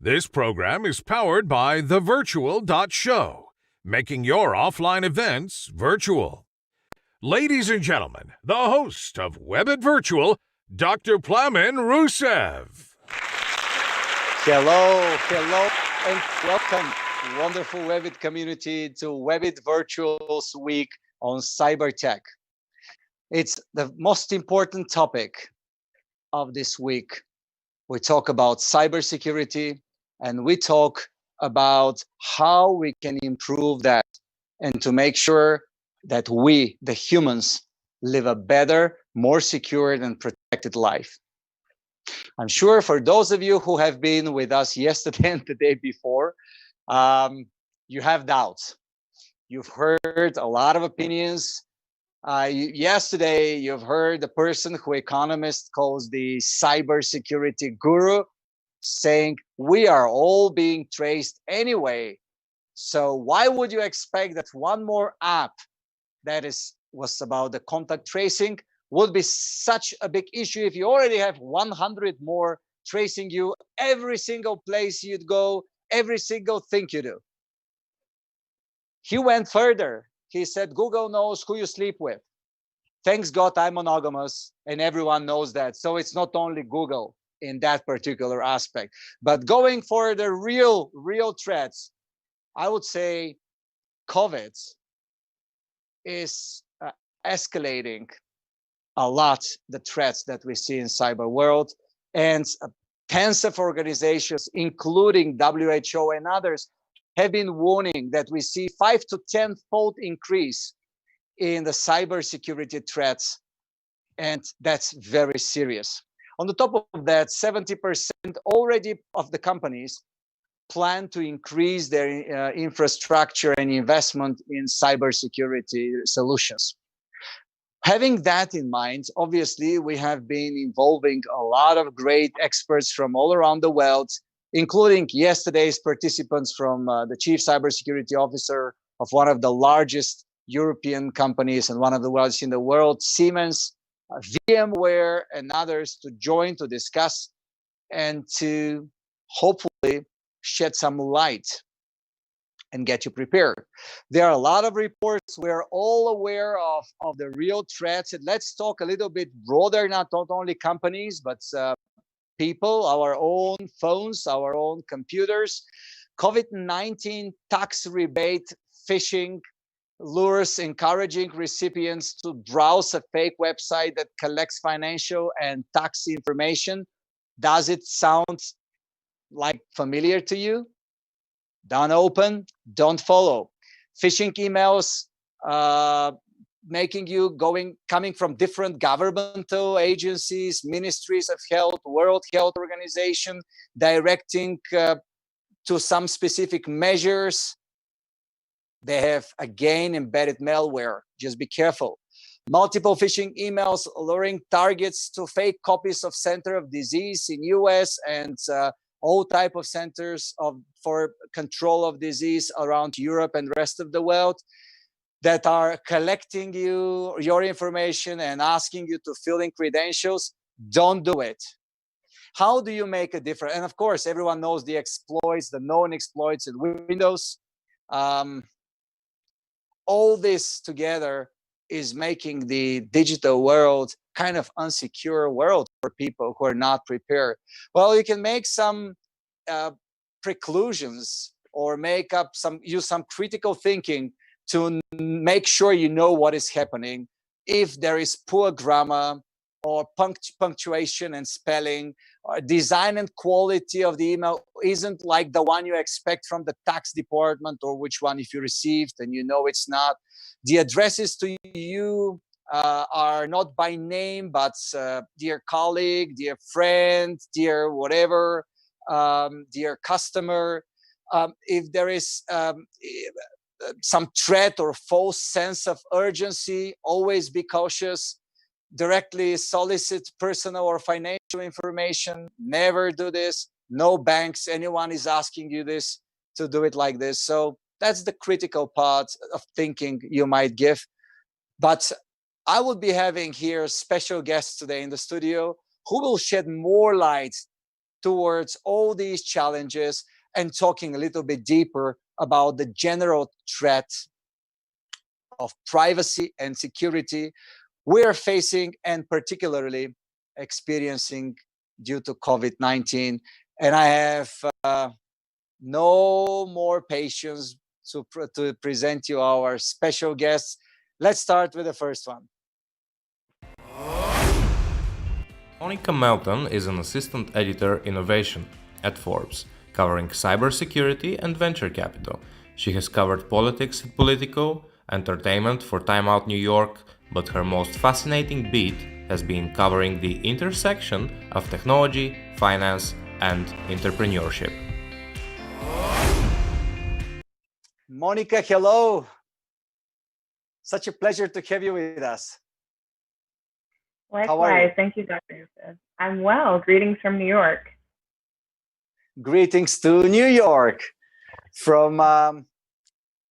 This program is powered by thevirtual.show, making your offline events virtual. Ladies and gentlemen, the host of WEBIT Virtual, Dr. Plamen Russev. Hello, and welcome, wonderful WEBIT community, to WEBIT Virtual's week on CyberTech. It's the most important topic of this week. We talk about cybersecurity, and we talk about how we can improve that and to make sure that we, the humans, live a better, more secure and protected life. I'm sure for those of you who have been with us yesterday and the day before, you have doubts. You've heard a lot of opinions. Yesterday, you've heard the person who economists calls the cybersecurity guru saying, we are all being traced anyway. So why would you expect that one more app that was about the contact tracing would be such a big issue if you already have 100 more tracing you every single place you'd go, every single thing you do? He went further. He said, Google knows who you sleep with. Thanks God I'm monogamous and everyone knows that. So it's not only Google in that particular aspect. But going for the real threats, I would say COVID is escalating a lot the threats that we see in cyber world, and tens of organizations, including WHO and others, have been warning that we see 5 to 10-fold increase in the cybersecurity threats, and that's very serious. On the top of that, 70% already of the companies plan to increase their infrastructure and investment in cybersecurity solutions. Having that in mind, obviously, we have been involving a lot of great experts from all around the world, including yesterday's participants from the Chief Cybersecurity Officer of one of the largest European companies and one of the largest in the world, Siemens, VMware, and others, to join to discuss and to hopefully shed some light and get you prepared. There are a lot of reports. We're all aware of the real threats. And let's talk a little bit broader, not only companies, but people, our own phones, our own computers. COVID-19 tax rebate phishing lures encouraging recipients to browse a fake website that collects financial and tax information. Does it sound like familiar to you? Don't open, don't follow. Phishing emails coming from different governmental agencies, ministries of health, World Health Organization, directing to some specific measures. They have again embedded malware. Just be careful. Multiple phishing emails luring targets to fake copies of Center of Disease in US and all type of centers for control of disease around Europe and rest of the world that are collecting your information and asking you to fill in credentials. Don't do it. How do you make a difference? And of course, everyone knows the exploits, the known exploits in Windows. All this together is making the digital world kind of unsecure world for people who are not prepared. Well, you can make some preclusions or use some critical thinking to make sure you know what is happening. If there is poor grammar or punctuation and spelling, or design and quality of the email isn't like the one you expect from the tax department, or which one if you received and you know it's not. The addresses to you are not by name, but dear colleague, dear friend, dear whatever, dear customer. If there is some threat or false sense of urgency, always be cautious. Directly solicit personal or financial information. Never do this. No banks, anyone is asking you this, to do it like this. So that's the critical part of thinking you might give. But I will be having here special guests today in the studio who will shed more light towards all these challenges and talking a little bit deeper about the general threat of privacy and security we're facing and particularly experiencing due to COVID-19. And I have no more patience to present you our special guests. Let's start with the first one. Monica Melton is an assistant editor innovation at Forbes, covering cybersecurity and venture capital. She has covered politics at Politico, entertainment for Time Out New York, but her most fascinating beat has been covering the intersection of technology, finance, and entrepreneurship. Monica, hello. Such a pleasure to have you with us. Likewise. Thank you, Dr. Russev. I'm well. Greetings from New York. Greetings to New York from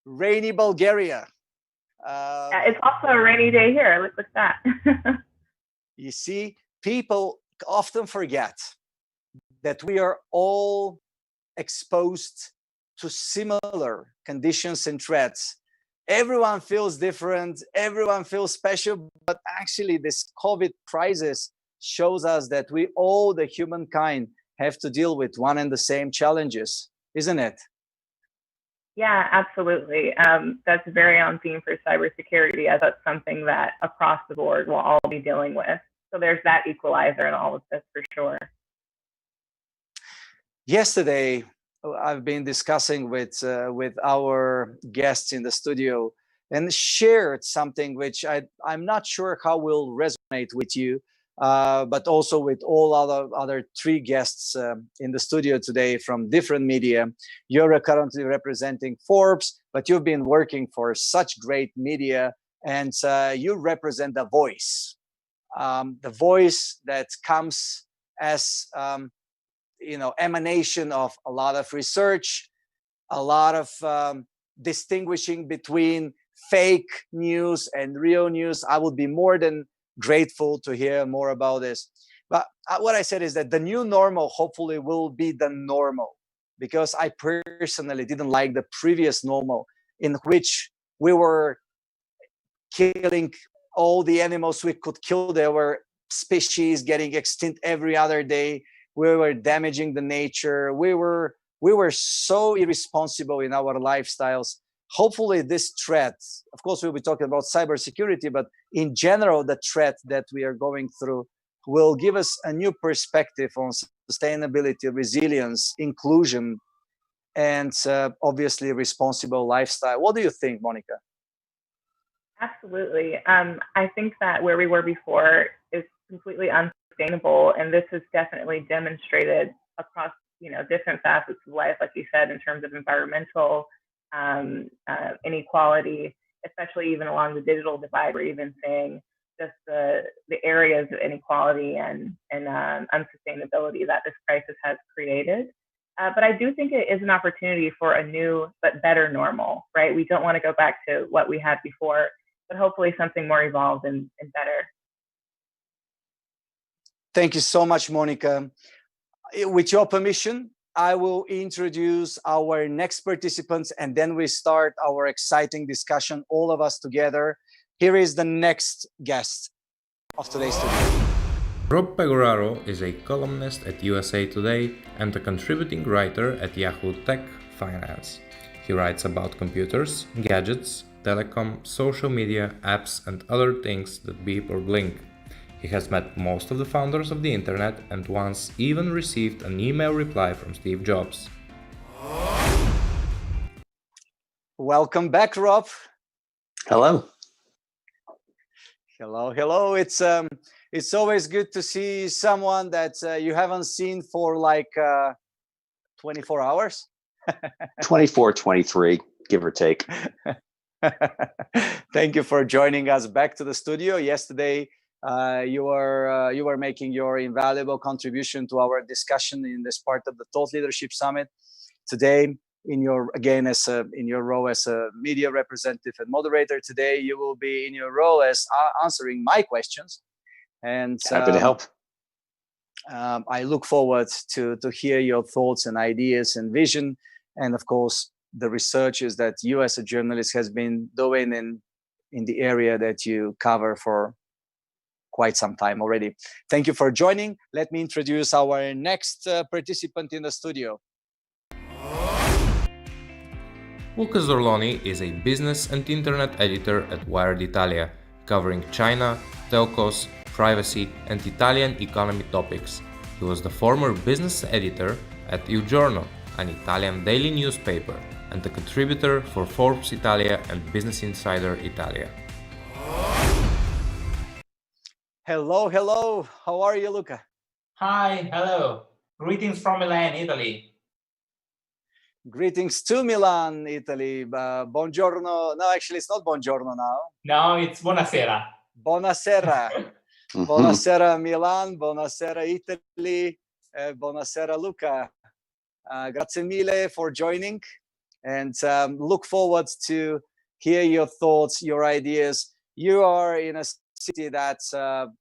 rainy Bulgaria. It's also a rainy day here. Look at that. You see, people often forget that we are all exposed to similar conditions and threats. Everyone feels different, everyone feels special, but actually this COVID crisis shows us that we all, the humankind, have to deal with one and the same challenges, isn't it? Yeah, absolutely. That's very on theme for cybersecurity, as that's something that across the board we'll all be dealing with. So there's that equalizer in all of this for sure. Yesterday, I've been discussing with our guests in the studio and shared something which I'm not sure how will resonate with you, but also with all other three guests in the studio today from different media. You're currently representing Forbes, but you've been working for such great media, and you represent the voice that comes as emanation of a lot of research, a lot of distinguishing between fake news and real news. I would be more than grateful to hear more about this. But what I said is that the new normal hopefully will be the normal, because I personally didn't like the previous normal in which we were killing all the animals we could kill. There were species getting extinct every other day. We were damaging the nature. We were so irresponsible in our lifestyles. Hopefully this threat, of course, we'll be talking about cybersecurity, but in general, the threat that we are going through will give us a new perspective on sustainability, resilience, inclusion, and obviously responsible lifestyle. What do you think, Monica? Absolutely. I think that where we were before is completely unsustainable, and this is definitely demonstrated across different facets of life, like you said, in terms of environmental inequality, especially even along the digital divide. We're even seeing just the areas of inequality and unsustainability that this crisis has created. But I do think it is an opportunity for a new but better normal, right? We don't want to go back to what we had before, but hopefully something more evolved and better. Thank you so much, Monica. With your permission, I will introduce our next participants, and then we start our exciting discussion, all of us together. Here is the next guest of today's studio. Rob Pegoraro is a columnist at USA Today and a contributing writer at Yahoo Tech Finance. He writes about computers, gadgets, telecom, social media, apps, and other things that beep or blink. He has met most of the founders of the internet and once even received an email reply from Steve Jobs. Welcome back, Rob. Hello. Hello. It's always good to see someone that you haven't seen for like 24 hours. 24, 23, give or take. Thank you for joining us back to the studio. Yesterday, you were making your invaluable contribution to our discussion in this part of the Thought Leadership Summit. Today, in your role as a media representative and moderator, today you will be in your role as answering my questions. And happy to help. I look forward to hear your thoughts and ideas and vision, and of course, the researches that you as a journalist has been doing in the area that you cover for quite some time already. Thank you for joining. Let me introduce our next participant in the studio. Luca Zorloni is a business and internet editor at Wired Italia, covering China, telcos, privacy, and Italian economy topics. He was the former business editor at Il Giorno, an Italian daily newspaper, and a contributor for Forbes Italia and Business Insider Italia. Hello, hello. How are you, Luca? Hi, hello. Greetings from Milan, Italy. Greetings to Milan, Italy. Buongiorno. No, actually, it's not buongiorno now. No, it's buonasera. Buonasera. Buonasera, Milan. Buonasera, Italy. Buonasera, Luca. Grazie mille for joining, and look forward to hear your thoughts, your ideas. You are in a city that's the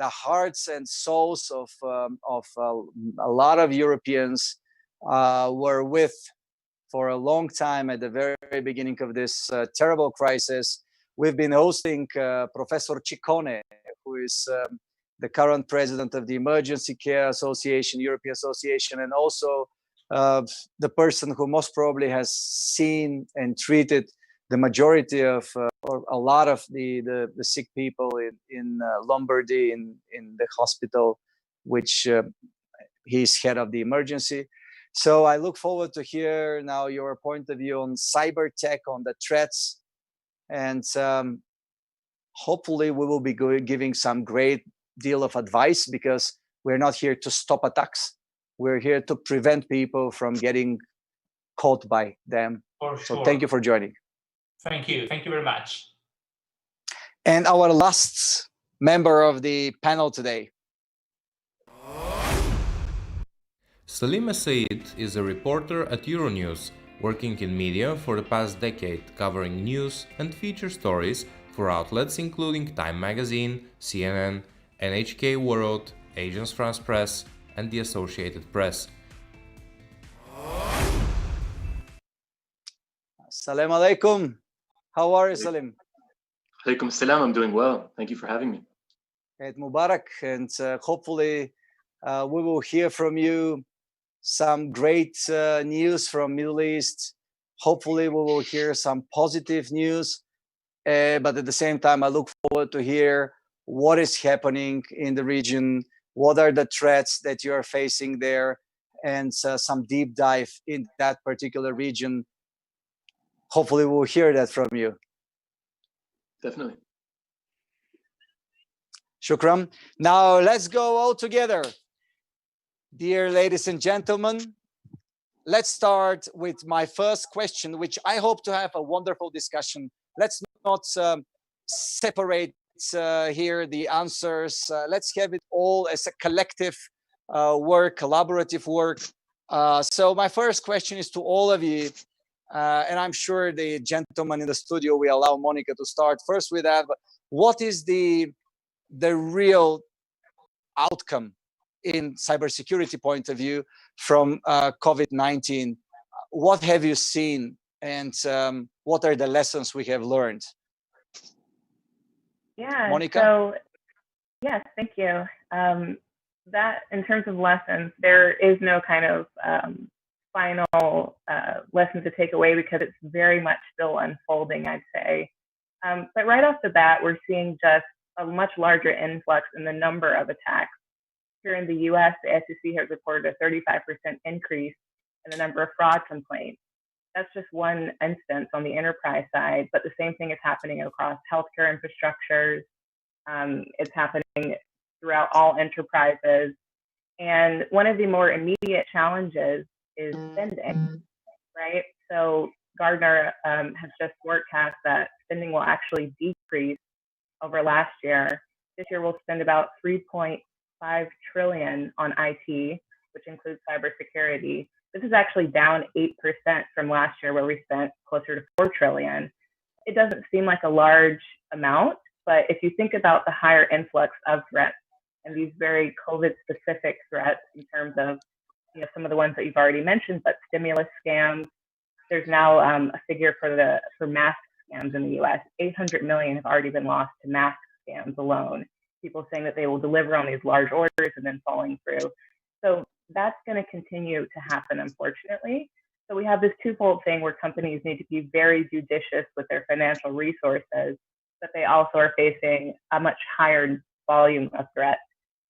hearts and souls of a lot of Europeans were with for a long time at the very beginning of this terrible crisis. We've been hosting Professor Ciccone, who is the current president of the Emergency Care Association, European Association, and also the person who most probably has seen and treated the majority of or a lot of the sick people in Lombardy in the hospital, which he's head of the emergency. So I look forward to hear now your point of view on CyberTech, on the threats, and hopefully we will be giving some great deal of advice, because we're not here to stop attacks. We're here to prevent people from getting caught by them. For sure. So thank you for joining. Thank you. Thank you very much. And our last member of the panel today. Salim Essaid is a reporter at Euronews, working in media for the past decade, covering news and feature stories for outlets including Time Magazine, CNN, NHK World, Agence France Presse, and the Associated Press. Salam alaikum. How are you, Salim? Alaikum salam. I'm doing well. Thank you for having me. Eid Mubarak. And hopefully we will hear from you some great news from Middle East. Hopefully we will hear some positive news. But at the same time, I look forward to hear what is happening in the region, what are the threats that you are facing there, and some deep dive in that particular region. Hopefully we'll hear that from you. Definitely. Shukran. Now let's go all together. Dear ladies and gentlemen, let's start with my first question, which I hope to have a wonderful discussion. Let's not separate here the answers. Let's have it all as a collective work, collaborative work. So my first question is to all of you, and I'm sure the gentleman in the studio, we allow Monica to start first with that. But what is the real outcome in cybersecurity point of view from COVID-19? What have you seen, and what are the lessons we have learned? Yeah, Monica? So yes, thank you. That in terms of lessons, there is no kind of final lesson to take away, because it's very much still unfolding, I'd say. But right off the bat, we're seeing just a much larger influx in the number of attacks. Here in the US, the SEC has reported a 35% increase in the number of fraud complaints. That's just one instance on the enterprise side, but the same thing is happening across healthcare infrastructures. It's happening throughout all enterprises. And one of the more immediate challenges is spending, right? So Gardner has just forecast that spending will actually decrease over last year. This year we'll spend about 3.5 trillion on IT, which includes cybersecurity. This is actually down 8% from last year, where we spent closer to 4 trillion. It doesn't seem like a large amount, but if you think about the higher influx of threats and these very COVID-specific threats in terms of, some of the ones that you've already mentioned, but stimulus scams. There's now a figure for mask scams in the U.S. 800 million have already been lost to mask scams alone. People saying that they will deliver on these large orders and then falling through. So that's going to continue to happen, unfortunately. So we have this twofold thing where companies need to be very judicious with their financial resources, but they also are facing a much higher volume of threats.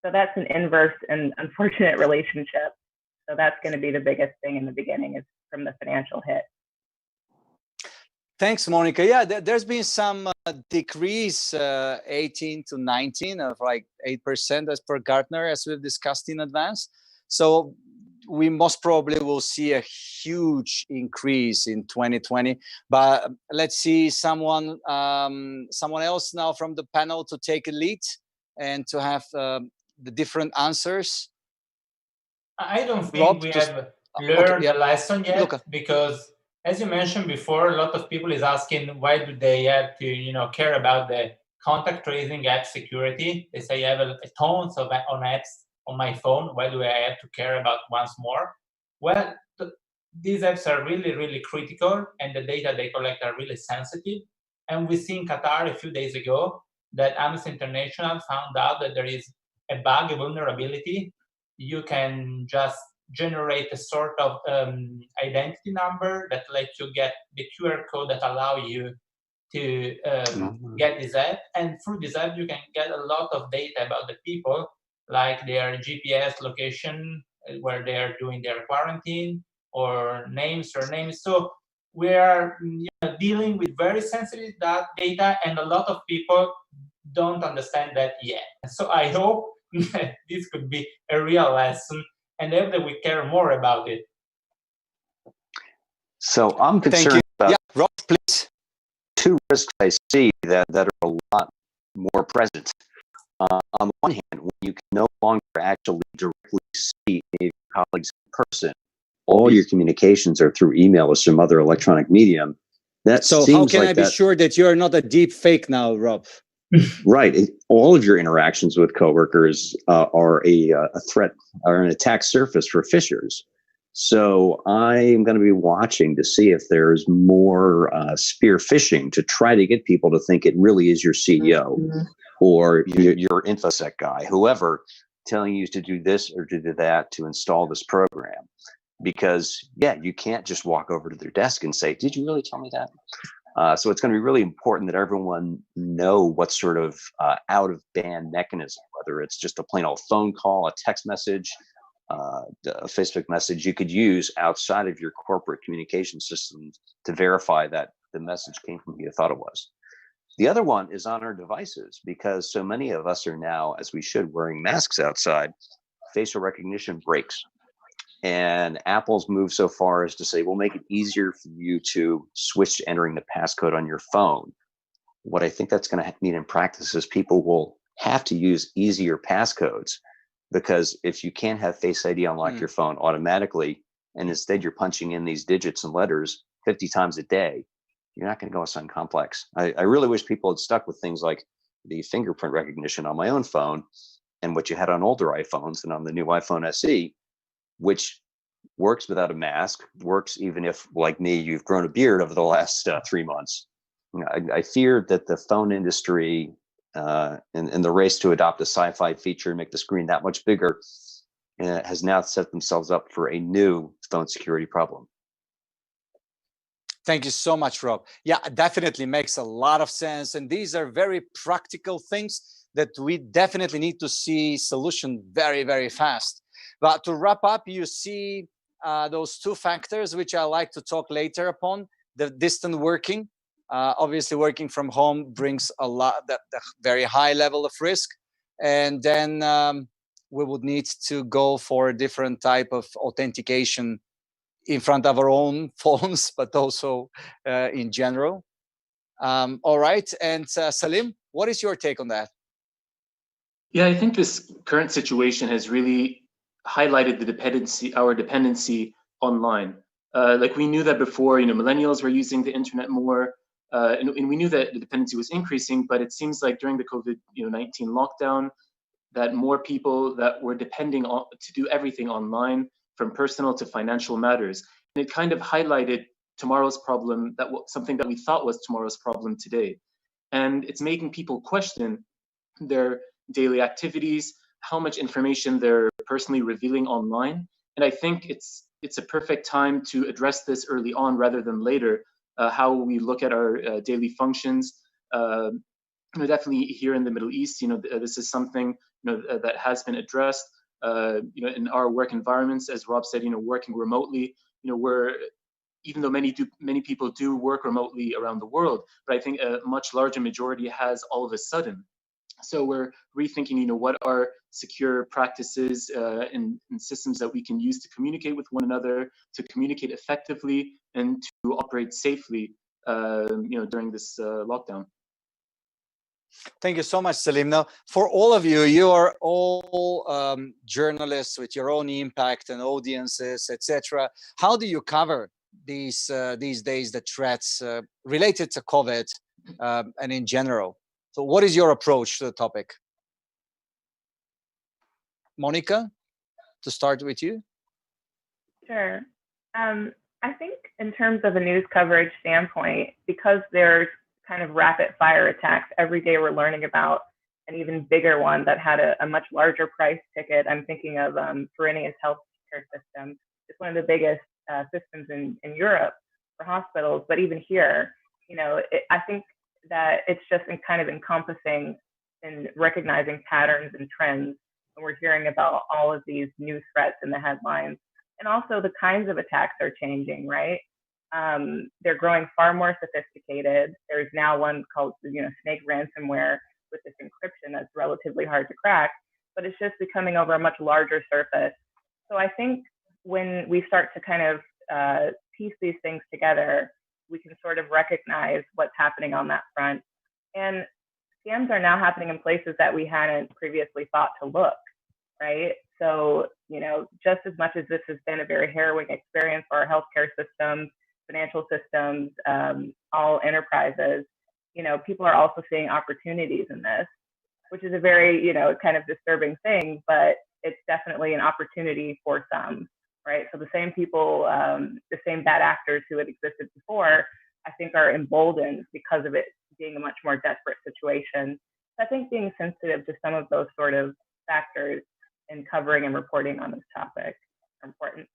So that's an inverse and unfortunate relationship. So that's going to be the biggest thing in the beginning, is from the financial hit. Thanks, Monica. Yeah, there's been some decrease, 18 to 19 of like 8% as per Gartner, as we've discussed in advance. So we most probably will see a huge increase in 2020. But let's see someone else now from the panel to take a lead and to have the different answers. I don't think Rob, we just- have learned the lesson yet, Luca. because as you mentioned before, a lot of people is asking why do they have to care about the contact tracing app security. They say I have a tons of on apps on my phone. Why do I have to care about once more? Well, these apps are really, really critical, and the data they collect are really sensitive. And we see in Qatar a few days ago that Amnesty International found out that there is a bug, a vulnerability. You can just generate a sort of identity number that lets you get the QR code that allow you to get this app. And through this app, you can get a lot of data about the people, like their GPS location, where they're doing their quarantine, or names, surnames. So we are dealing with very sensitive data, and a lot of people don't understand that yet. So I hope that this could be a real lesson, and I hope that we care more about it. So I'm concerned about Rob, please. two risks I see that are a lot more present. On the one hand, when you can no longer actually directly see your colleagues in person, all your communications are through email or some other electronic medium. So how can I be sure that you're not a deep fake now, Rob? Right. All of your interactions with coworkers are a threat or an attack surface for phishers. So I'm going to be watching to see if there's more spear phishing to try to get people to think it really is your CEO or your InfoSec guy, whoever, telling you to do this or to do that to install this program. Because, you can't just walk over to their desk and say, did you really tell me that? So it's going to be really important that everyone know what sort of out-of-band mechanism, whether it's just a plain old phone call, a text message, a Facebook message you could use outside of your corporate communication systems to verify that the message came from who you thought it was. The other one is on our devices, because so many of us are now, as we should, wearing masks outside. Facial recognition breaks. And Apple's moved so far as to say, we'll make it easier for you to switch to entering the passcode on your phone. What I think that's going to mean in practice is people will have to use easier passcodes, because if you can't have Face ID unlock your phone automatically, and instead you're punching in these digits and letters 50 times a day, you're not going to go with something complex. I really wish people had stuck with things like the fingerprint recognition on my own phone and what you had on older iPhones and on the new iPhone SE, which works without a mask, works even if, like me, you've grown a beard over the last 3 months. I fear that the phone industry in the race to adopt a sci-fi feature and make the screen that much bigger has now set themselves up for a new phone security problem. Thank you so much, Rob. Yeah, definitely makes a lot of sense. And these are very practical things that we definitely need to see solution very, very fast. But to wrap up, you see those two factors, which I like to talk later upon: the distant working. Obviously, working from home brings a lot, the very high level of risk. And then we would need to go for a different type of authentication in front of our own phones, but also in general. All right. And Salim, what is your take on that? Yeah, I think this current situation has really highlighted our dependency online. Like we knew that before, millennials were using the internet more, and we knew that the dependency was increasing, but it seems like during the COVID-19 lockdown, that more people that were depending on to do everything online, from personal to financial matters. And it kind of highlighted tomorrow's problem, something that we thought was tomorrow's problem today. And it's making people question their daily activities, how much information they're personally revealing online. And I think it's a perfect time to address this early on rather than later, how we look at our daily functions. Definitely here in the Middle East, this is something that has been addressed. In our work environments, as Rob said, working remotely, even though many people do work remotely around the world, but I think a much larger majority has all of a sudden. So we're rethinking, what are secure practices and systems that we can use to communicate with one another, to communicate effectively, and to operate safely, during this lockdown. Thank you so much, Salim. Now, for all of you, you are all journalists with your own impact and audiences, etc. How do you cover these days the threats related to COVID and in general? So what is your approach to the topic? Monica, to start with you. Sure. I think in terms of a news coverage standpoint, because there's kind of rapid fire attacks every day, we're learning about an even bigger one that had a much larger price ticket. I'm thinking of Fresenius healthcare system. It's one of the biggest systems in Europe for hospitals, but even here, I think that it's just kind of encompassing and recognizing patterns and trends. And we're hearing about all of these new threats in the headlines. And also the kinds of attacks are changing, right? They're growing far more sophisticated. There's now one called, snake ransomware with this encryption that's relatively hard to crack, but it's just becoming over a much larger surface. So I think when we start to kind of piece these things together, we can sort of recognize what's happening on that front. And scams are now happening in places that we hadn't previously thought to look, right? So, just as much as this has been a very harrowing experience for our healthcare systems, financial systems, all enterprises, people are also seeing opportunities in this, which is a very, kind of disturbing thing, but it's definitely an opportunity for some, right? So the same people, the same bad actors who had existed before, I think are emboldened because of it being a much more desperate situation. So I think being sensitive to some of those sort of factors in covering and reporting on this topic are important.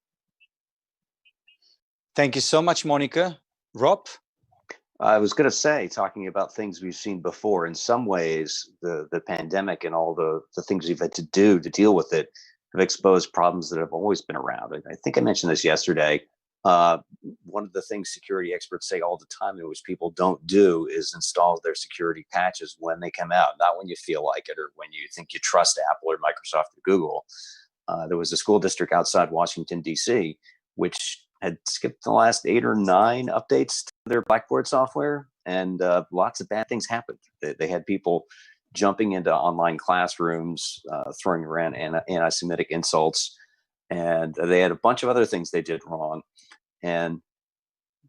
Thank you so much, Monica. Rob? I was going to say, talking about things we've seen before, in some ways, the pandemic and all the things we've had to do to deal with it have exposed problems that have always been around. I think I mentioned this yesterday. One of the things security experts say all the time, and which people don't do, is install their security patches when they come out, not when you feel like it or when you think you trust Apple or Microsoft or Google. There was a school district outside Washington, D.C., which had skipped the last 8 or 9 updates to their Blackboard software, and lots of bad things happened. They had people jumping into online classrooms, throwing around anti-Semitic insults, and they had a bunch of other things they did wrong. And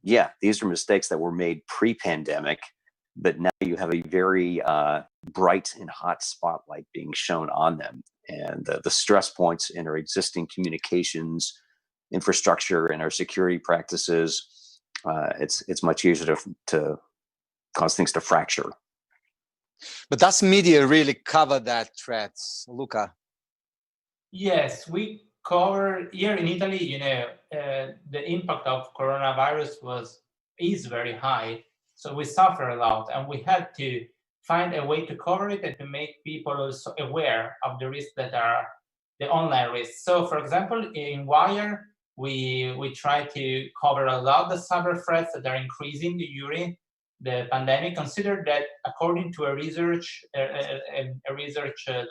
yeah, these are mistakes that were made pre-pandemic, but now you have a very bright and hot spotlight being shown on them. And the stress points in our existing communications infrastructure and our security practices, it's much easier to cause things to fracture. But does media really cover that threats, Luca? Yes, we cover here in Italy. The impact of coronavirus is very high, so we suffer a lot, and we had to find a way to cover it and to make people also aware of the risks that are the online risks. So, for example, in Wire, we try to cover a lot the cyber threats that are increasing during the pandemic. Consider that according to a research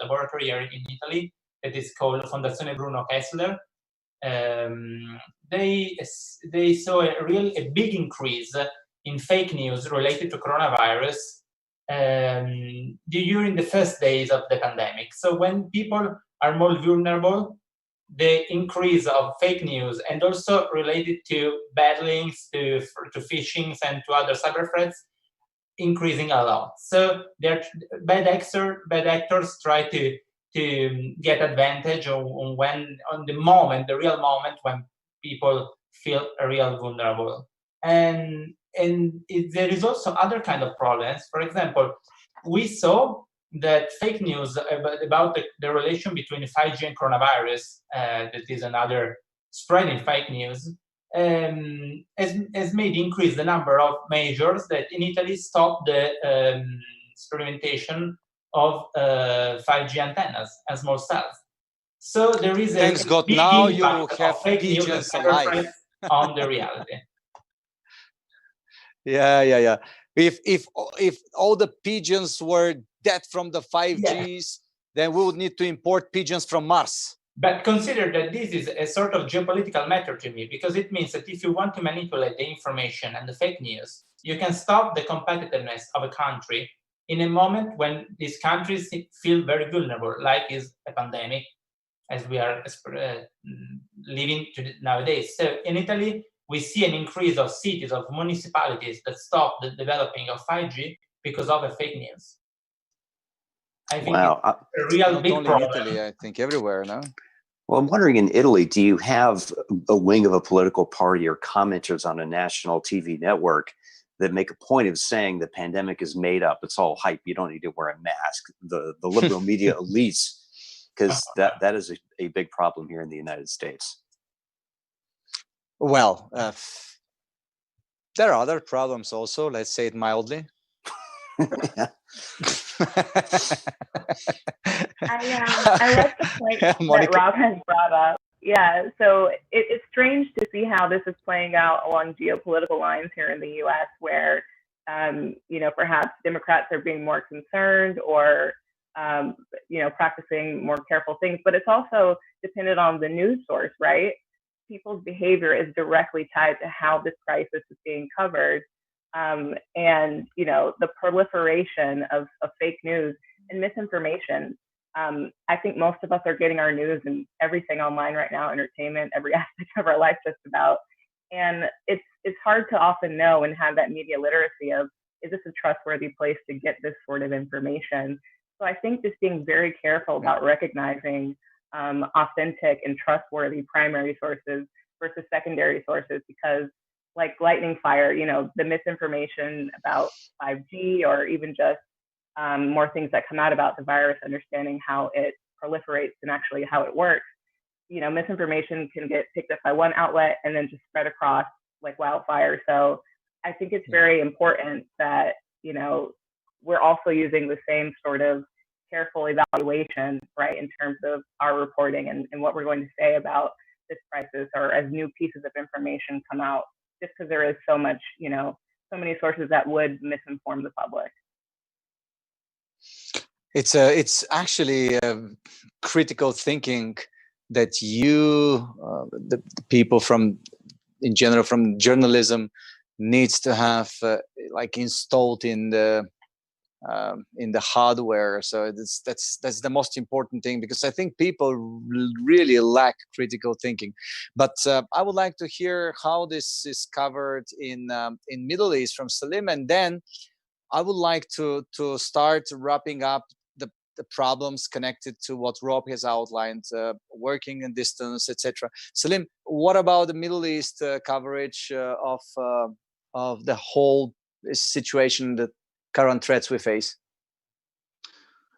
laboratory here in Italy that is called Fondazione Bruno Kessler, they saw a big increase in fake news related to coronavirus during the first days of the pandemic. So when people are more vulnerable, the increase of fake news and also related to bad links, to phishing and to other cyber threats, increasing a lot. So bad actors try to to get advantage on the moment, the real moment when people feel real vulnerable. And there is also other kind of problems. For example, we saw that fake news about the relation between 5G and coronavirus, that is another spreading fake news, has made increase the number of measures that in Italy stopped the experimentation of 5G antennas and small cells. So there is Thanks a God, big now you impact have of fake news and pigeons cyber alive. threats on the reality. Yeah. If all the pigeons were dead from the 5Gs, then we would need to import pigeons from Mars. But consider that this is a sort of geopolitical matter to me, because it means that if you want to manipulate the information and the fake news, you can stop the competitiveness of a country in a moment when these countries feel very vulnerable, like is a pandemic, as we are living nowadays. So in Italy, we see an increase of cities, of municipalities that stop the developing of 5G because of a fake news. I think it's a real big problem. Not only in Italy, I think everywhere, no? Well, I'm wondering, in Italy, do you have a wing of a political party or commenters on a national TV network that make a point of saying the pandemic is made up, it's all hype, you don't need to wear a mask, the liberal media elites, because that is a big problem here in the United States? Well, there are other problems also, let's say it mildly. I like the point that Rob has brought up. Yeah, so it's strange to see how this is playing out along geopolitical lines here in the U.S., where perhaps Democrats are being more concerned or practicing more careful things, but it's also dependent on the news source, right? People's behavior is directly tied to how this crisis is being covered. And the proliferation of fake news and misinformation. I think most of us are getting our news and everything online right now, entertainment, every aspect of our life just about. And it's hard to often know and have that media literacy of, is this a trustworthy place to get this sort of information? So I think just being very careful about recognizing authentic and trustworthy primary sources versus secondary sources, because like lightning fire, the misinformation about 5G or even just more things that come out about the virus, understanding how it proliferates and actually how it works. Misinformation can get picked up by one outlet and then just spread across like wildfire. So I think it's very important that, we're also using the same sort of careful evaluation, right, in terms of our reporting and what we're going to say about this crisis, or as new pieces of information come out, just because there is so much, so many sources that would misinform the public. It's actually critical thinking that you, the people in general from journalism, needs to have installed in the hardware. So that's the most important thing, because I think people really lack critical thinking. But I would like to hear how this is covered in Middle East from Salim, and then I would like to start wrapping up the problems connected to what Rob has outlined, working in distance, etc. Salim, what about the Middle East coverage of the whole situation, the current threats we face?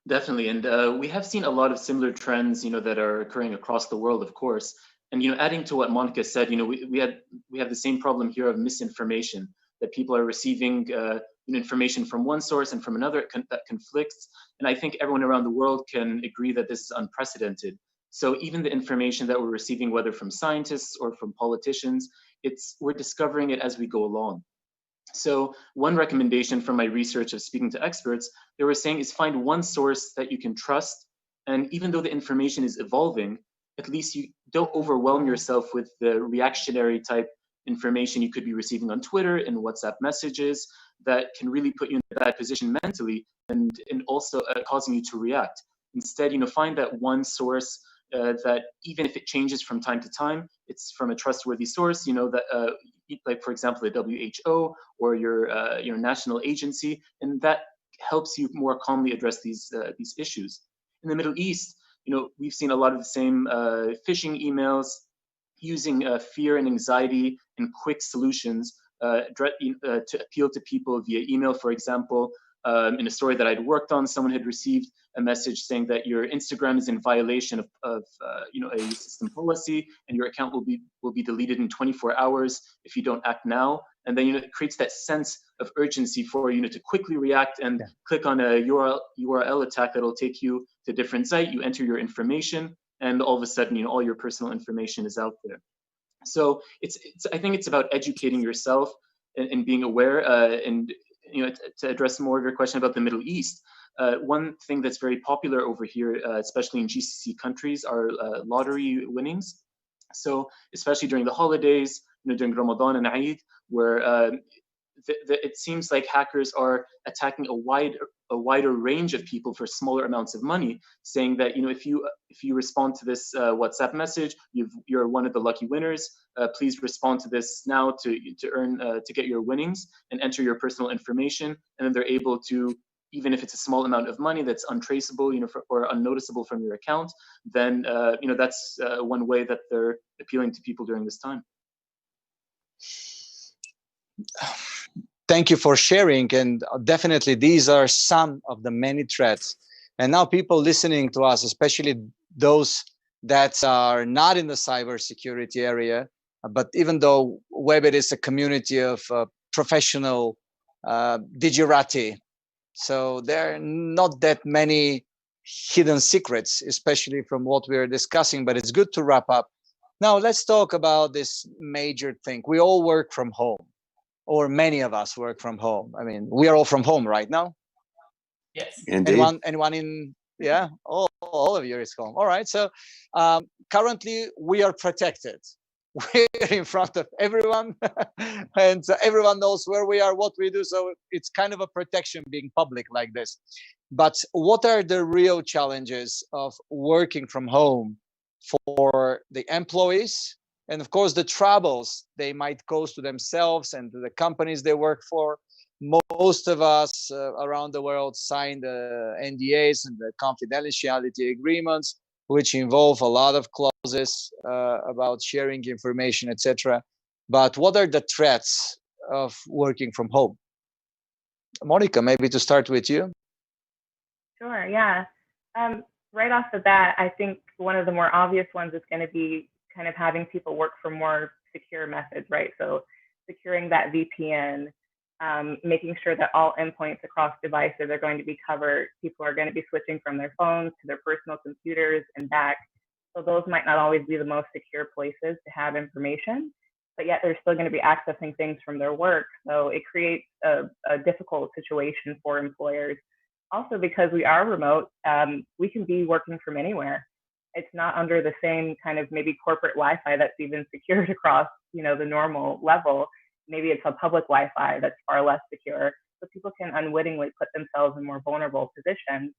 Definitely, and we have seen a lot of similar trends, that are occurring across the world, of course. And adding to what Monica said, we have the same problem here of misinformation, that people are receiving information from one source and from another that conflicts. And I think everyone around the world can agree that this is unprecedented. So even the information that we're receiving, whether from scientists or from politicians, we're discovering it as we go along. So one recommendation from my research of speaking to experts, they were saying, is find one source that you can trust. And even though the information is evolving, at least you don't overwhelm yourself with the reactionary type information you could be receiving on Twitter and WhatsApp messages that can really put you in a bad position mentally and also causing you to react. Instead, find that one source that even if it changes from time to time, it's from a trustworthy source, that like, for example, the WHO or your national agency, and that helps you more calmly address these issues. In the Middle East, we've seen a lot of the same phishing emails using fear and anxiety and quick solutions to appeal to people via email. For example, in a story that I'd worked on, someone had received a message saying that your Instagram is in violation of a system policy, and your account will be deleted in 24 hours if you don't act now. And then it creates that sense of urgency for you to quickly react and click on a URL attack that'll take you to a different site. You enter your information, and all of a sudden, all your personal information is out there. So I think it's about educating yourself and being aware. And to address more of your question about the Middle East, one thing that's very popular over here, especially in GCC countries, are lottery winnings. So especially during the holidays, during Ramadan and Eid, where it seems like hackers are attacking a wider range of people for smaller amounts of money, saying that if you respond to this WhatsApp message, you're one of the lucky winners. Please respond to this now to get your winnings and enter your personal information, and then they're able to, even if it's a small amount of money that's untraceable, or unnoticeable from your account, then that's one way that they're appealing to people during this time. Thank you for sharing, and definitely these are some of the many threats. And now people listening to us, especially those that are not in the cybersecurity area, but even though WEBIT is a community of professional digerati, so there are not that many hidden secrets, especially from what we are discussing, but it's good to wrap up. Now let's talk about this major thing. We all work from home, or many of us work from home. I mean, we are all from home right now. Yes. Indeed. Anyone in, yeah, all of you is home. All right. So currently we are protected. We're in front of everyone and everyone knows where we are, what we do. So it's kind of a protection being public like this. But what are the real challenges of working from home for the employees? And of course, the troubles they might cause to themselves and to the companies they work for. Most of us around the world sign the NDAs and the confidentiality agreements, which involve a lot of clauses about sharing information, etc. But what are the threats of working from home? Monica, maybe to start with you. Sure, yeah. Right off the bat, I think one of the more obvious ones is going to be kind of having people work for more secure methods, right? So securing that VPN, making sure that all endpoints across devices are going to be covered. People are going to be switching from their phones to their personal computers and back. So those might not always be the most secure places to have information, but yet they're still going to be accessing things from their work. So it creates a difficult situation for employers. Also, because we are remote, we can be working from anywhere. It's not under the same kind of maybe corporate Wi-Fi that's even secured across, the normal level. Maybe it's a public Wi-Fi that's far less secure. So people can unwittingly put themselves in more vulnerable positions.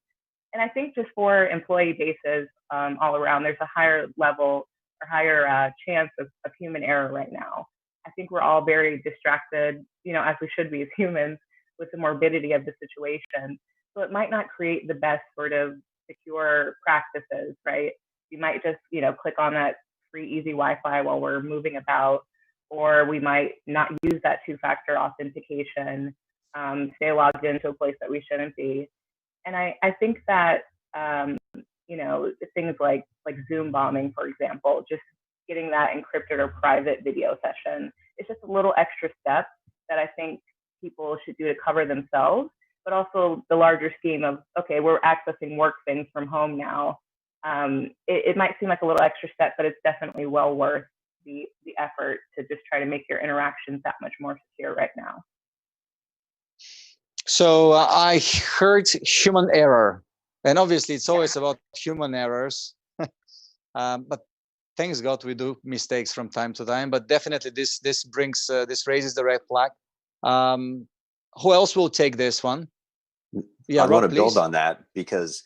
And I think just for employee bases all around, there's a higher level or higher chance of human error right now. I think we're all very distracted, as we should be as humans, with the morbidity of the situation. So it might not create the best sort of secure practices, right? You might just, click on that free, easy Wi-Fi while we're moving about, or we might not use that two-factor authentication, stay logged into a place that we shouldn't be. And I think that, things like Zoom bombing, for example, just getting that encrypted or private video session, it's just a little extra step that I think people should do to cover themselves, but also the larger scheme of, okay, we're accessing work things from home now. It might seem like a little extra step, but it's definitely well worth the effort to just try to make your interactions that much more secure right now. So I heard human error, and obviously it's always about human errors. But thanks God we do mistakes from time to time. But definitely this raises the red flag. Who else will take this one? Yeah, I want to please. build on that because,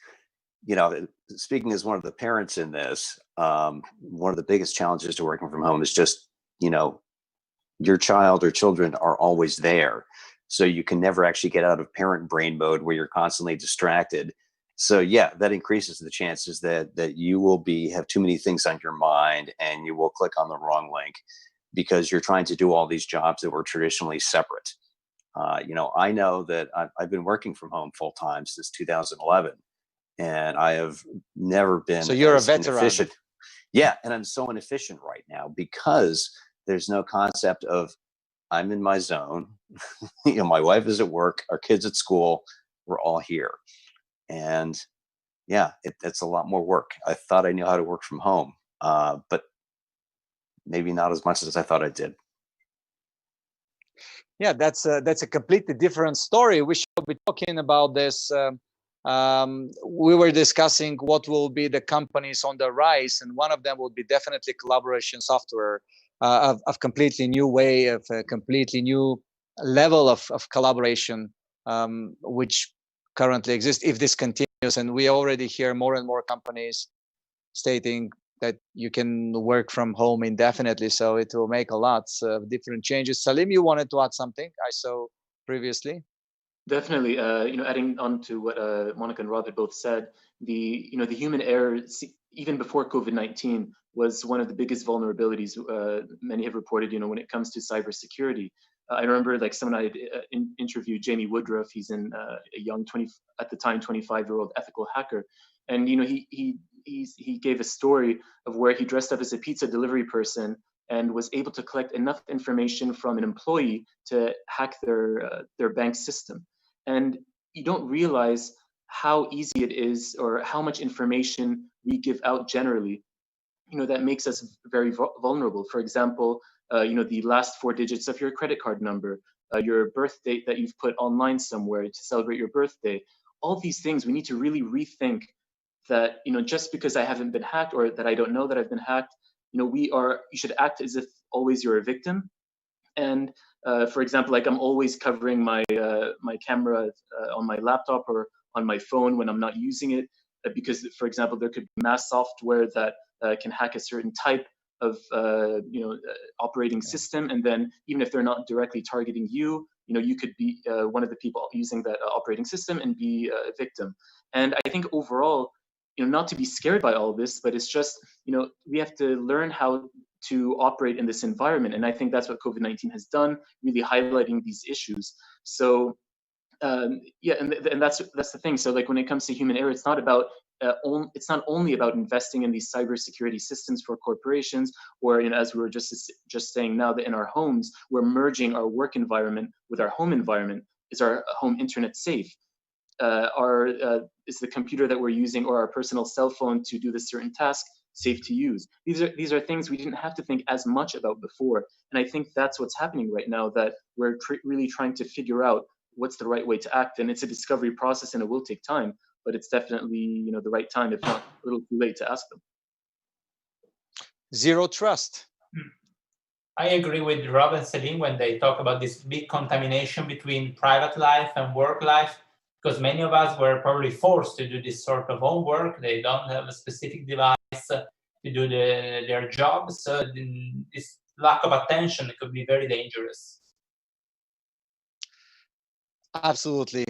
speaking as one of the parents in this, one of the biggest challenges to working from home is just, your child or children are always there. So you can never actually get out of parent brain mode where you're constantly distracted. So yeah, that increases the chances that you will have too many things on your mind, and you will click on the wrong link because you're trying to do all these jobs that were traditionally separate. I know that I've been working from home full time since 2011, and I have never been So you're a as veteran. inefficient. Yeah, and I'm so inefficient right now because there's no concept of I'm in my zone. My wife is at work, our kids at school, we're all here. And yeah, it's a lot more work. I thought I knew how to work from home, but maybe not as much as I thought I did. Yeah, that's a completely different story. We should be talking about this. We were discussing what will be the companies on the rise, and one of them will be definitely collaboration software, of completely new way, of a completely new level of collaboration, which currently exists if this continues. And we already hear more and more companies stating that you can work from home indefinitely. So it will make a lot of different changes. Salim, you wanted to add something I saw previously? Definitely, adding on to what Monica and Robert both said, the human error, even before COVID-19, was one of the biggest vulnerabilities many have reported. When it comes to cybersecurity, I remember like someone I interviewed, Jamie Woodruff. He's a young 25-year-old ethical hacker, and he gave a story of where he dressed up as a pizza delivery person and was able to collect enough information from an employee to hack their bank system. And you don't realize how easy it is, or how much information we give out generally, that makes us very vulnerable. For example, the last 4 digits of your credit card number, your birth date that you've put online somewhere to celebrate your birthday. All these things we need to really rethink that, just because I haven't been hacked, or that I don't know that I've been hacked, you should act as if always you're a victim. And for example, like I'm always covering my camera on my laptop or on my phone when I'm not using it, because, for example, there could be mass software that can hack a certain type of operating system, and then even if they're not directly targeting you, you could be one of the people using that operating system and be a victim. And I think overall, not to be scared by all this, but it's just, we have to learn how to operate in this environment. And I think that's what COVID-19 has done, really highlighting these issues. So yeah, and that's the thing. So like when it comes to human error, it's not only about investing in these cybersecurity systems for corporations, or as we were just saying now, that in our homes, we're merging our work environment with our home environment. Is our home internet safe? Is the computer that we're using, or our personal cell phone to do this certain task, safe to use? These are things we didn't have to think as much about before, and I think that's what's happening right now, that we're really trying to figure out what's the right way to act. And it's a discovery process, and it will take time, but it's definitely the right time, if not a little too late, to ask them. Zero trust. I agree with Rob and Salim when they talk about this big contamination between private life and work life, because many of us were probably forced to do this sort of homework. They don't have a specific device to do their job. So this lack of attention could be very dangerous. Absolutely.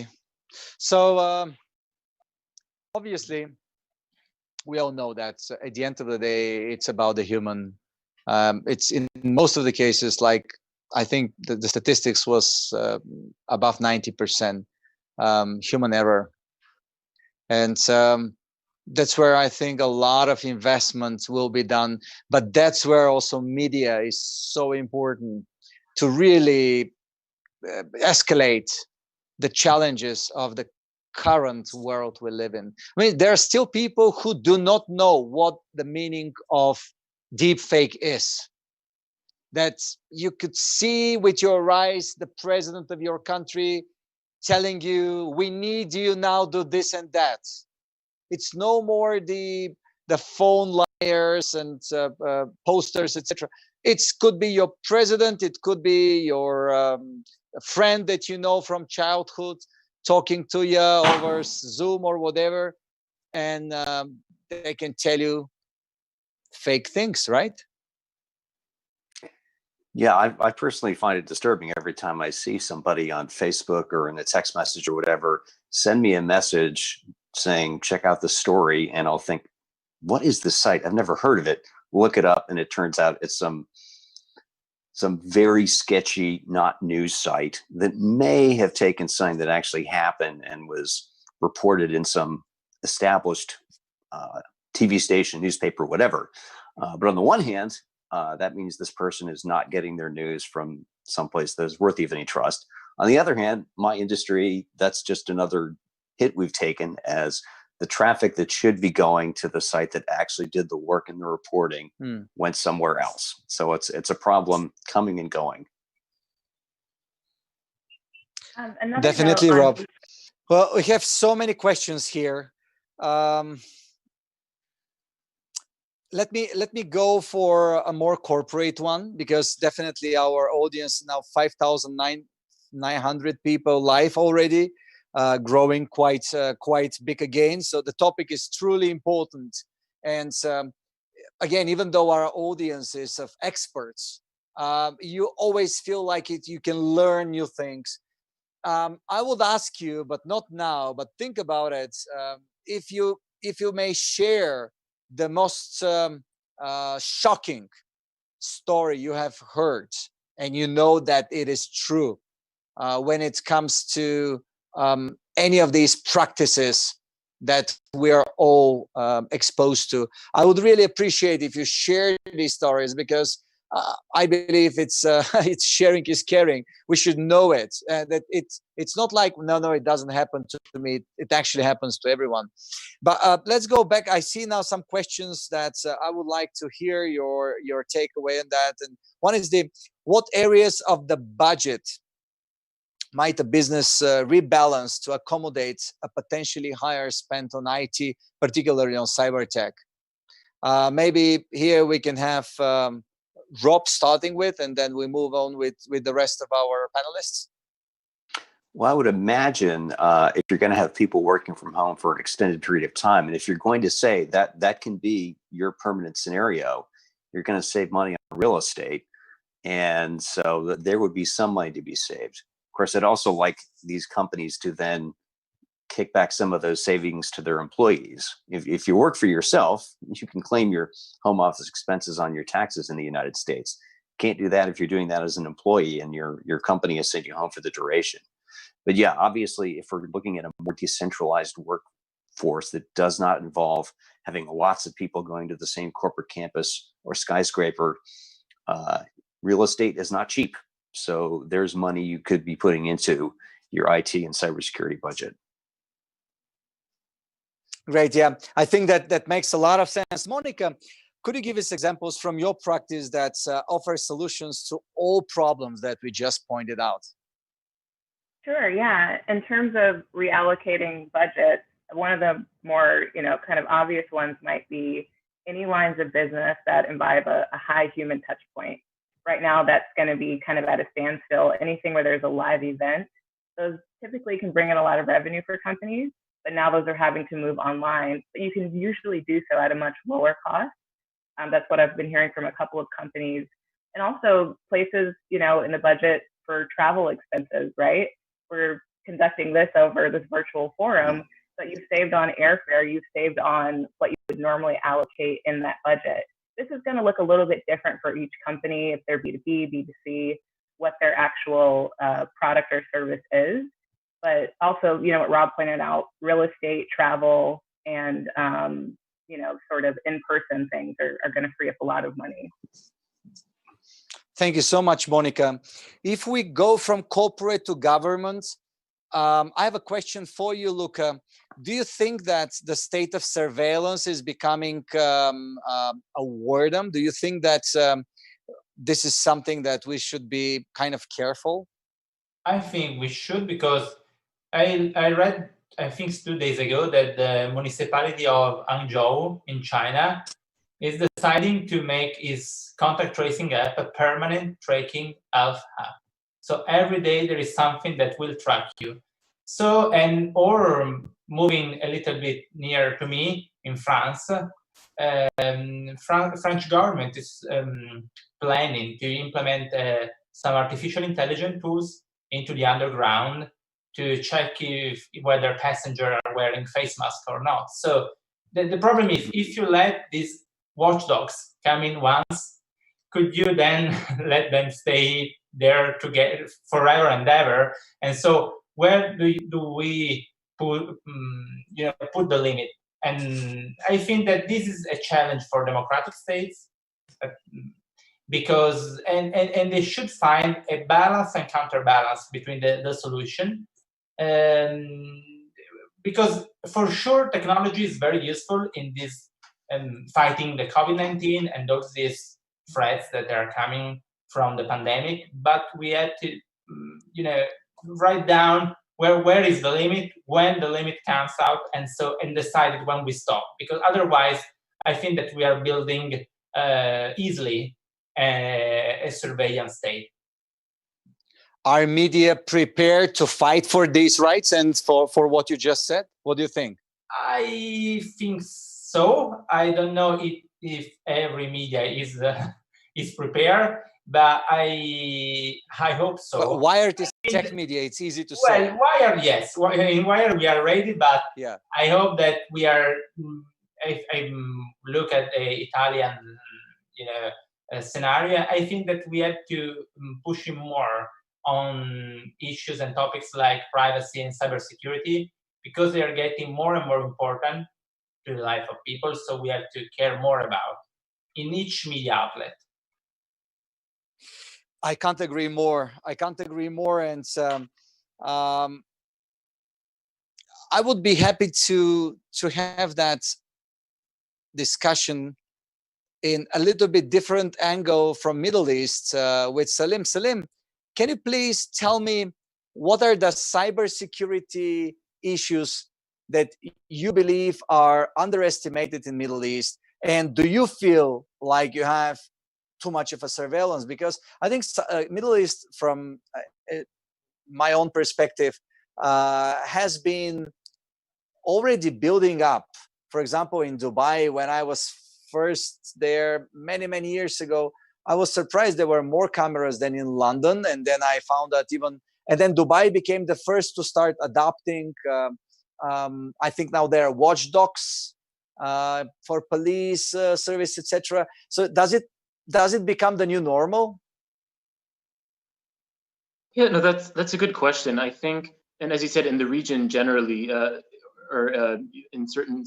So obviously, we all know that at the end of the day, it's about the human. It's in most of the cases, like I think the statistics was above 90% human error. And that's where I think a lot of investments will be done. But that's where also media is so important to really escalate the challenges of the current world we live in. I mean, there are still people who do not know what the meaning of deep fake is. That you could see with your eyes the president of your country telling you, we need you now, do this and that. It's no more the phone liars and posters, etc. It could be your president, it could be your friend that you know from childhood talking to you over Zoom or whatever, and they can tell you fake things, right? Yeah, I personally find it disturbing every time I see somebody on Facebook or in a text message or whatever send me a message saying, check out the story, and I'll think, what is this site? I've never heard of it. Look it up, and it turns out it's some very sketchy, not news site that may have taken something that actually happened and was reported in some established TV station, newspaper, whatever. But on the one hand, that means this person is not getting their news from someplace that is worthy of any trust. On the other hand, my industry, that's just another hit we've taken, as the traffic that should be going to the site that actually did the work and the reporting went somewhere else. So it's a problem coming and going. Definitely, Rob. Well, we have so many questions here. Let me go for a more corporate one, because definitely our audience now 5,900 people live already, growing quite big again. So the topic is truly important. And again, even though our audience is of experts, you always feel like you can learn new things. I would ask you, but not now, but think about it. If you may share the most shocking story you have heard, and you know that it is true, when it comes to any of these practices that we are all exposed to. I would really appreciate if you share these stories, because I believe it's sharing is caring. We should know it. That it's not like no, it doesn't happen to me. It actually happens to everyone. But let's go back. I see now some questions that I would like to hear your takeaway on that. And one is what areas of the budget might a business rebalance to accommodate a potentially higher spend on IT, particularly on CyberTech? Maybe here we can have Rob starting with, and then we move on with the rest of our panelists. Well, I would imagine if you're going to have people working from home for an extended period of time, and if you're going to say that can be your permanent scenario, you're going to save money on real estate. And so there would be some money to be saved. Of course, I'd also like these companies to then kick back some of those savings to their employees. If you work for yourself, you can claim your home office expenses on your taxes in the United States. Can't do that if you're doing that as an employee and your company is sending you home for the duration. But yeah, obviously, if we're looking at a more decentralized workforce that does not involve having lots of people going to the same corporate campus or skyscraper, real estate is not cheap. So there's money you could be putting into your IT and cybersecurity budget. Great. Yeah, I think that makes a lot of sense. Monica, could you give us examples from your practice that offer solutions to all problems that we just pointed out? Sure. Yeah. In terms of reallocating budgets, one of the more kind of obvious ones might be any lines of business that imbibe a high human touch point. Right now, that's going to be kind of at a standstill. Anything where there's a live event, those typically can bring in a lot of revenue for companies. But now those are having to move online. But you can usually do so at a much lower cost. That's what I've been hearing from a couple of companies. And also places, in the budget for travel expenses, right? We're conducting this over this virtual forum, but you've saved on airfare, you've saved on what you would normally allocate in that budget. This is going to look a little bit different for each company, if they're B2B, B2C, what their actual product or service is. But also, what Rob pointed out, real estate, travel, and, sort of in-person things are going to free up a lot of money. Thank you so much, Monica. If we go from corporate to government, I have a question for you, Luca. Do you think that the state of surveillance is becoming a wordum? Do you think that this is something that we should be kind of careful? I think we should, because I read, I think 2 days ago, that the municipality of Hangzhou in China is deciding to make its contact tracing app a permanent tracking health app. So every day there is something that will track you. So, or moving a little bit near to me in France, French government is planning to implement some artificial intelligence tools into the underground to check whether passengers are wearing face masks or not. So the problem is, if you let these watchdogs come in once, could you then let them stay there together forever and ever? And so where do we put put the limit? And I think that this is a challenge for democratic states, because and they should find a balance and counterbalance between the solution. Because for sure technology is very useful in this fighting the COVID-19 and all these threats that are coming from the pandemic, but we have to write down where is the limit, when the limit comes out, and decide when we stop, because otherwise I think that we are building easily a surveillance state. Are media prepared to fight for these rights and for what you just said? What do you think? I think so. I don't know if every media is prepared, but I hope so. Well, Wired is tech media. It's easy to say. Well, Wired, yes. In Wired, we are ready, but yeah. I hope that we are. If I look at the Italian, scenario, I think that we have to push him more on issues and topics like privacy and cybersecurity, because they are getting more and more important to the life of people. So we have to care more about in each media outlet. I can't agree more. And I would be happy to have that discussion in a little bit different angle from Middle East with Salim. Salim, can you please tell me what are the cybersecurity issues that you believe are underestimated in Middle East? And do you feel like you have too much of a surveillance? Because I think Middle East, from my own perspective, has been already building up. For example, in Dubai, when I was first there many years ago, I was surprised there were more cameras than in London. And then I found that and then Dubai became the first to start adopting, I think now there are watchdogs for police service, etc. So does it become the new normal? Yeah, no, that's a good question. I think, and as you said, in the region generally, or in certain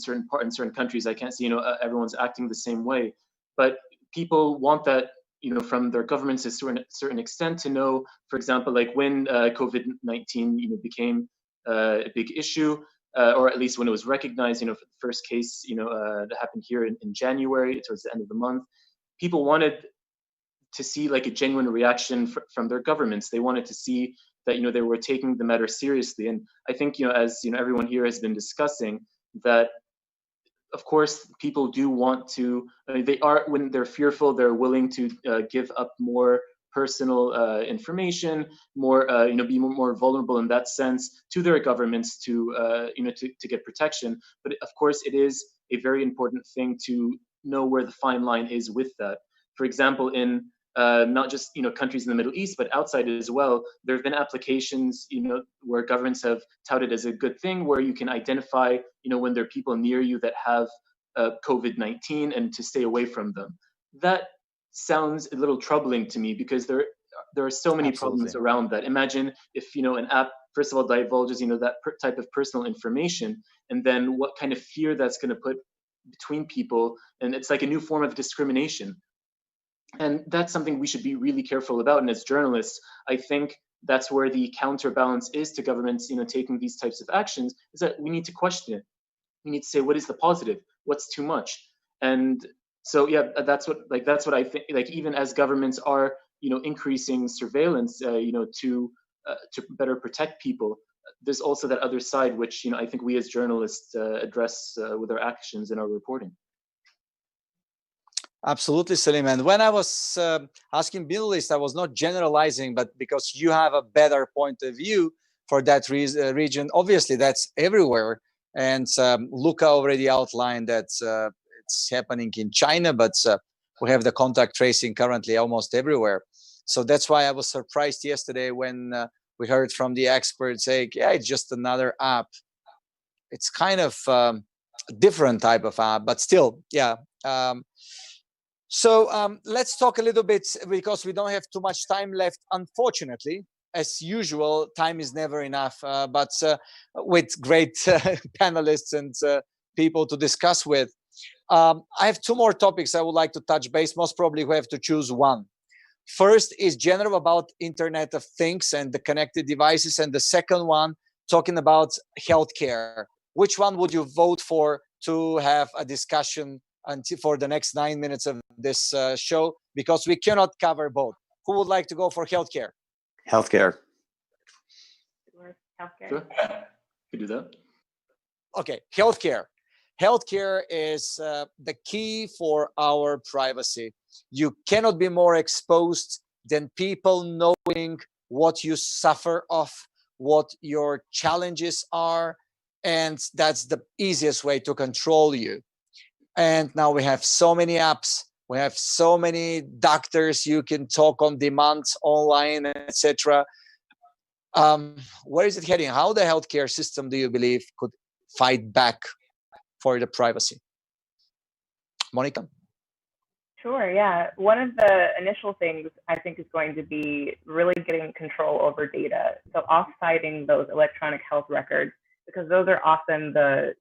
countries, I can't see everyone's acting the same way, but people want that from their governments to a certain extent to know, for example, like when COVID-19 became a big issue, or at least when it was recognized, for the first case that happened here in January towards the end of the month, people wanted to see like a genuine reaction from their governments. They wanted to see that they were taking the matter seriously. And I think as everyone here has been discussing, that of course people do want to, they are, when they're fearful, they're willing to give up more personal information, more be more vulnerable in that sense to their governments to get protection. But of course it is a very important thing to know where the fine line is with that. For example, in not just countries in the Middle East, but outside as well, there have been applications where governments have touted as a good thing, where you can identify when there are people near you that have COVID-19 and to stay away from them. That sounds a little troubling to me, because there are so many problems around that. Imagine if an app first of all divulges that type of personal information, and then what kind of fear that's going to put between people, and it's like a new form of discrimination. And that's something we should be really careful about. And as journalists, I think that's where the counterbalance is to governments, taking these types of actions, is that we need to question it. We need to say, what is the positive? What's too much? And so, yeah, that's what I think. Like, even as governments are, increasing surveillance, to better protect people, there's also that other side, which I think we as journalists address with our actions and our reporting. Absolutely, Salim. And when I was asking Middle East, I was not generalizing, but because you have a better point of view for that region. Obviously, that's everywhere. And Luca already outlined that it's happening in China, but we have the contact tracing currently almost everywhere. So that's why I was surprised yesterday when we heard from the experts saying, yeah, it's just another app. It's kind of a different type of app, but still, yeah. So let's talk a little bit, because we don't have too much time left, unfortunately. As usual, time is never enough, but with great panelists and people to discuss with. I have two more topics I would like to touch base. Most probably we have to choose one. First is general about Internet of Things and the connected devices. And the second one, talking about healthcare. Which one would you vote for to have a discussion until for the next 9 minutes of this show? Because we cannot cover both. Who would like to go for healthcare? Healthcare. Healthcare. Sure. Could do that. Okay, healthcare. Healthcare is the key for our privacy. You cannot be more exposed than people knowing what you suffer of, what your challenges are, and that's the easiest way to control you. And now we have so many apps, we have so many doctors you can talk on demand, online, etc. Where is it heading? How the healthcare system, do you believe, could fight back for the privacy? Monica? Sure, yeah. One of the initial things I think is going to be really getting control over data. So off-siting those electronic health records, because those are often the,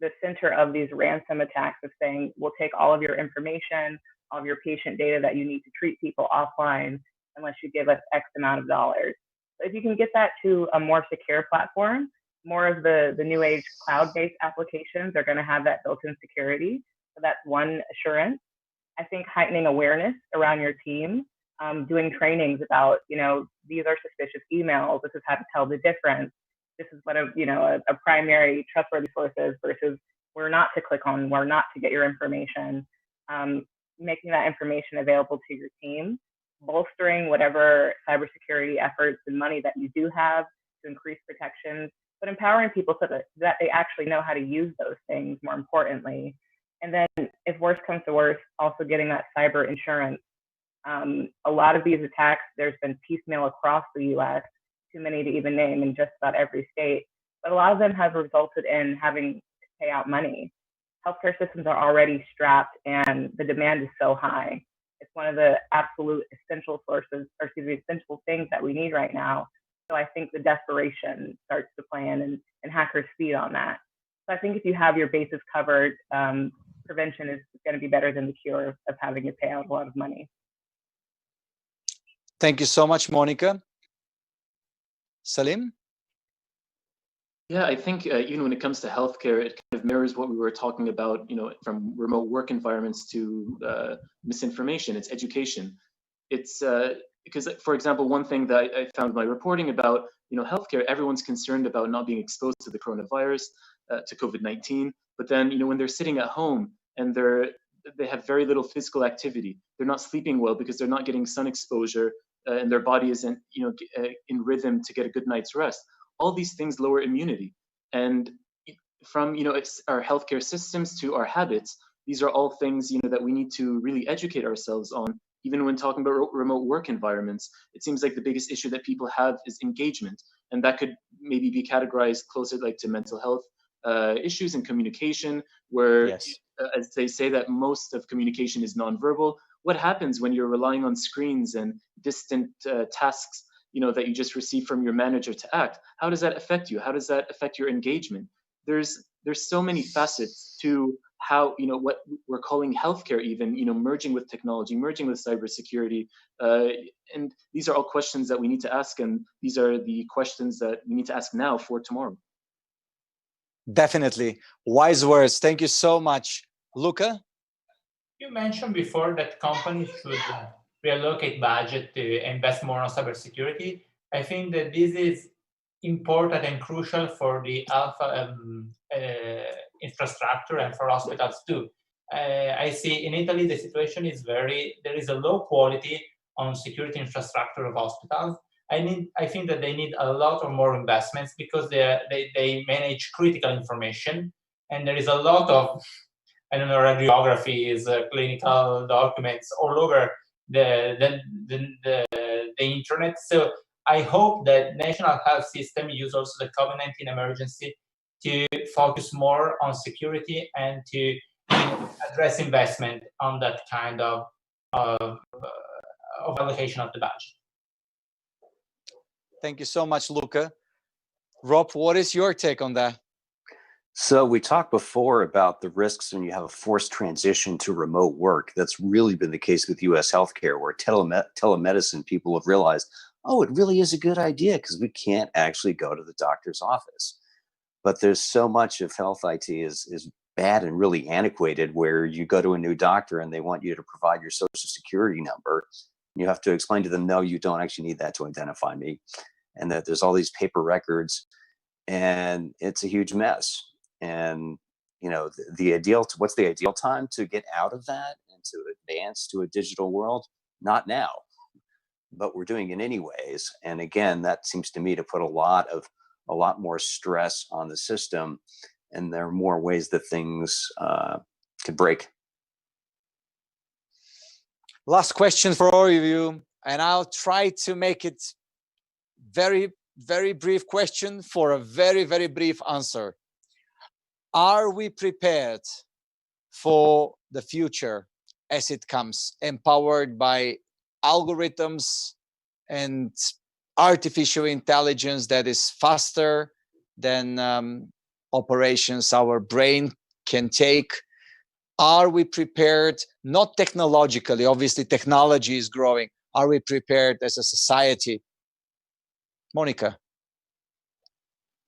the center of these ransom attacks of saying, we'll take all of your information, all of your patient data that you need to treat people offline, unless you give us X amount of dollars. So if you can get that to a more secure platform, more of the new age cloud-based applications are going to have that built-in security. So that's one assurance. I think heightening awareness around your team, doing trainings about, these are suspicious emails. This is how to tell the difference. This is what a primary trustworthy source is versus where not to click on, where not to get your information. Making that information available to your team, bolstering whatever cybersecurity efforts and money that you do have to increase protections, but empowering people so that they actually know how to use those things, more importantly. And then if worse comes to worse, also getting that cyber insurance. A lot of these attacks, there's been piecemeal across the US, too many to even name in just about every state, but a lot of them have resulted in having to pay out money. Healthcare systems are already strapped and the demand is so high. It's one of the absolute essential essential things that we need right now. So I think the desperation starts to play in and hackers feed on that. So I think if you have your bases covered, prevention is going to be better than the cure of having to pay out a lot of money. Thank you so much, Monica. Salim? Yeah, I think when it comes to healthcare, it kind of mirrors what we were talking about, from remote work environments to misinformation. It's education. It's because, for example, one thing that I found my reporting about, healthcare, everyone's concerned about not being exposed to the coronavirus, to COVID-19. But then, when they're sitting at home and they have very little physical activity, they're not sleeping well because they're not getting sun exposure, and their body isn't, in rhythm to get a good night's rest. All these things lower immunity. And from, our healthcare systems to our habits, these are all things, that we need to really educate ourselves on. Even when talking about remote work environments, it seems like the biggest issue that people have is engagement. And that could maybe be categorized closer to mental health issues and communication, where, yes, as they say that most of communication is nonverbal. What happens when you're relying on screens and distant tasks, that you just receive from your manager to act? How does that affect you? How does that affect your engagement? There's so many facets to how, what we're calling healthcare, even, merging with technology, merging with cybersecurity. And these are all questions that we need to ask. And these are the questions that we need to ask now for tomorrow. Definitely. Wise words. Thank you so much. Luca? You mentioned before that companies should reallocate budget to invest more on cybersecurity. I think that this is important and crucial for the alpha infrastructure and for hospitals too. I see in Italy the situation is there is a low quality on security infrastructure of hospitals. I think that they need a lot of more investments because they manage critical information, and there is a lot of radiographies, clinical documents all over the internet. So I hope that national health system use also the COVID-19 emergency to focus more on security and to address investment on that kind of allocation of the budget. Thank you so much, Luca. Rob, what is your take on that? So we talked before about the risks when you have a forced transition to remote work. That's really been the case with U.S. healthcare, where telemedicine people have realized, oh, it really is a good idea because we can't actually go to the doctor's office. But there's so much of health IT is bad and really antiquated, where you go to a new doctor and they want you to provide your social security number. You have to explain to them, no, you don't actually need that to identify me. And that there's all these paper records, and it's a huge mess. And, you know, what's the ideal time to get out of that and to advance to a digital world? Not now, but we're doing it anyways. And again, that seems to me to put a lot more stress on the system, and there are more ways that things could break. Last question for all of you, and I'll try to make it very, very brief question for a very, very brief answer. Are we prepared for the future as it comes, empowered by algorithms and artificial intelligence that is faster than operations our brain can take? Are we prepared, not technologically, obviously technology is growing, are we prepared as a society? Monica.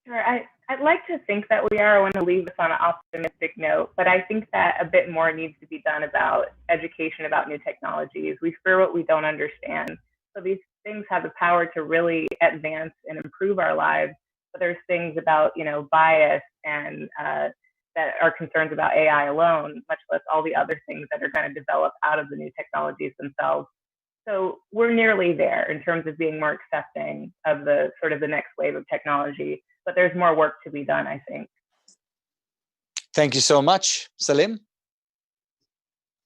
Sure. I'd like to think that we are. I want to leave this on an optimistic note, but I think that a bit more needs to be done about education about new technologies. We fear what we don't understand. So these things have the power to really advance and improve our lives, but there's things about, you know, bias and that are concerns about AI alone, much less all the other things that are going to develop out of the new technologies themselves. So we're nearly there in terms of being more accepting of the sort of the next wave of technology, but there's more work to be done, I think. Thank you so much. Salim?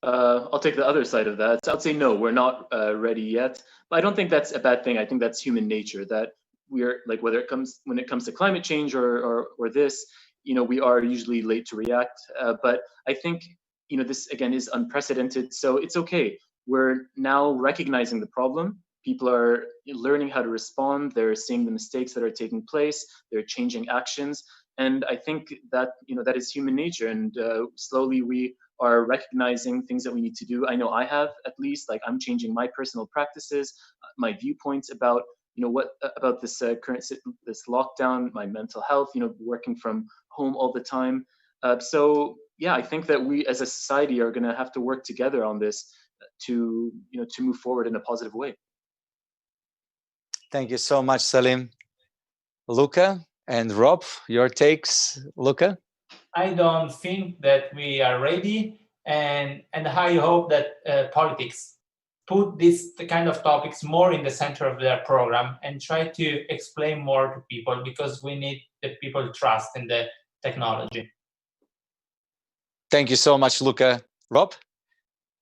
I'll take the other side of that. So I'd say no, we're not ready yet. But I don't think that's a bad thing. I think that's human nature, that we're like, when it comes to climate change or this, you know, we are usually late to react. But I think, you know, this again is unprecedented. So it's okay. We're now recognizing the problem. People are learning how to respond. They're seeing the mistakes that are taking place. They're changing actions. And I think that, you know, that is human nature. And slowly we are recognizing things that we need to do. I know I have, at least, like I'm changing my personal practices, my viewpoints about, you know, what about this this lockdown, my mental health, you know, working from home all the time. So yeah, I think that we as a society are going to have to work together on this to, you know, to move forward in a positive way. Thank you so much, Salim. Luca and Rob, your takes, Luca? I don't think that we are ready, and I hope that politics put these kind of topics more in the center of their program and try to explain more to people, because we need the people trust in the technology. Thank you so much, Luca. Rob?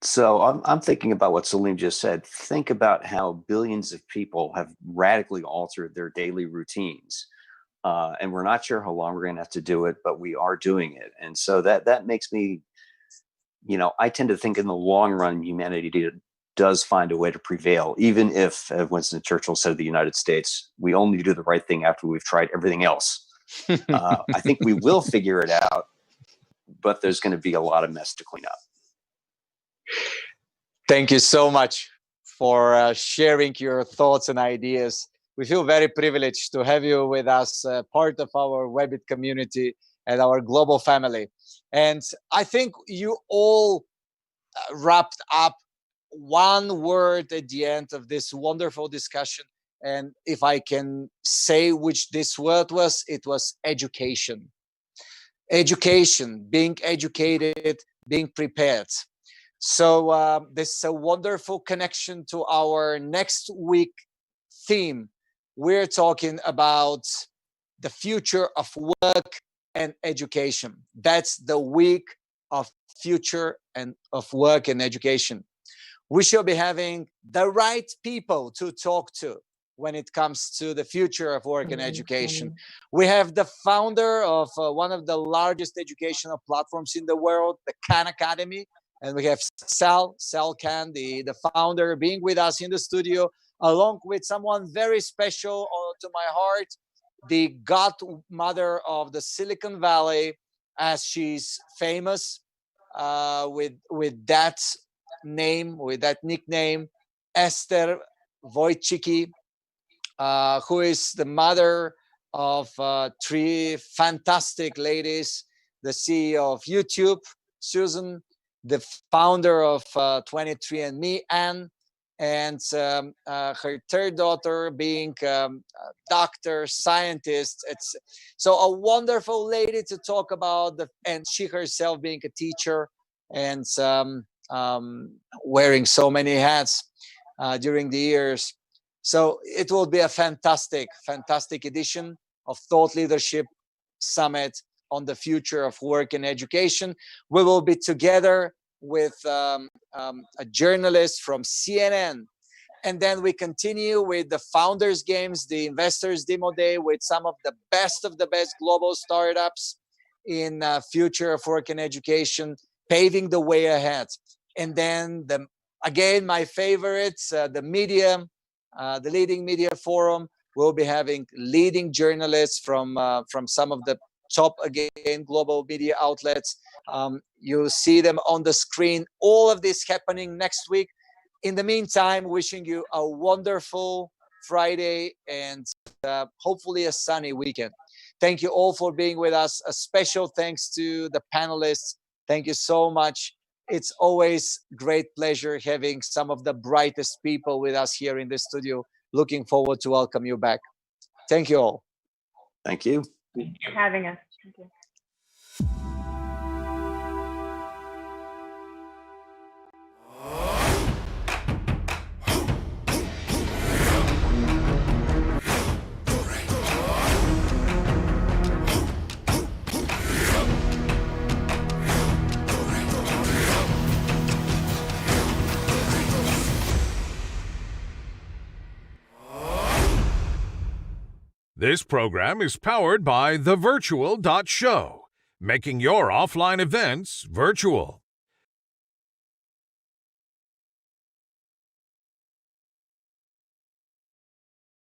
So I'm thinking about what Salim just said. Think about how billions of people have radically altered their daily routines. And we're not sure how long we're going to have to do it, but we are doing it. And so that makes me, you know, I tend to think in the long run, humanity does find a way to prevail, even if, as Winston Churchill said of the United States, we only do the right thing after we've tried everything else. I think we will figure it out, but there's going to be a lot of mess to clean up. Thank you so much for sharing your thoughts and ideas. We feel very privileged to have you with us, part of our WEBIT community and our global family. And I think you all wrapped up one word at the end of this wonderful discussion. And if I can say which this word was, it was education. Education, being educated, being prepared. So this is a wonderful connection to our next week theme. We're talking about the future of work and education. That's the week of future and of work and education. We shall be having the right people to talk to. when it comes to the future of work and education. We have the founder of one of the largest educational platforms in the world, the Khan Academy, and we have Sal Khan, the founder, being with us in the studio, along with someone very special to my heart, the godmother of the Silicon Valley, as she's famous with that name, with that nickname, Esther Wojcicki, who is the mother of three fantastic ladies, the CEO of YouTube, Susan, the founder of 23andMe, Anne, and her third daughter being doctor, scientist. It's so a wonderful lady to talk about, and she herself being a teacher and wearing so many hats during the years. So it will be a fantastic edition of Thought Leadership Summit on the future of work and education. We will be together with a journalist from CNN. And then we continue with the Founders Games, the Investors Demo Day, with some of the best global startups in future of work and education, paving the way ahead. And then again, my favorites, the media, the leading media forum. We'll be having leading journalists from some of the top, again, global media outlets. You'll see them on the screen. All of this happening next week. In the meantime, wishing you a wonderful Friday and hopefully a sunny weekend. Thank you all for being with us. A special thanks to the panelists. Thank you so much. It's always great pleasure having some of the brightest people with us here in the studio. Looking forward to welcome you back. Thank you all. Thank you. Thank you for having us. Thank you. This program is powered by thevirtual.show, making your offline events virtual.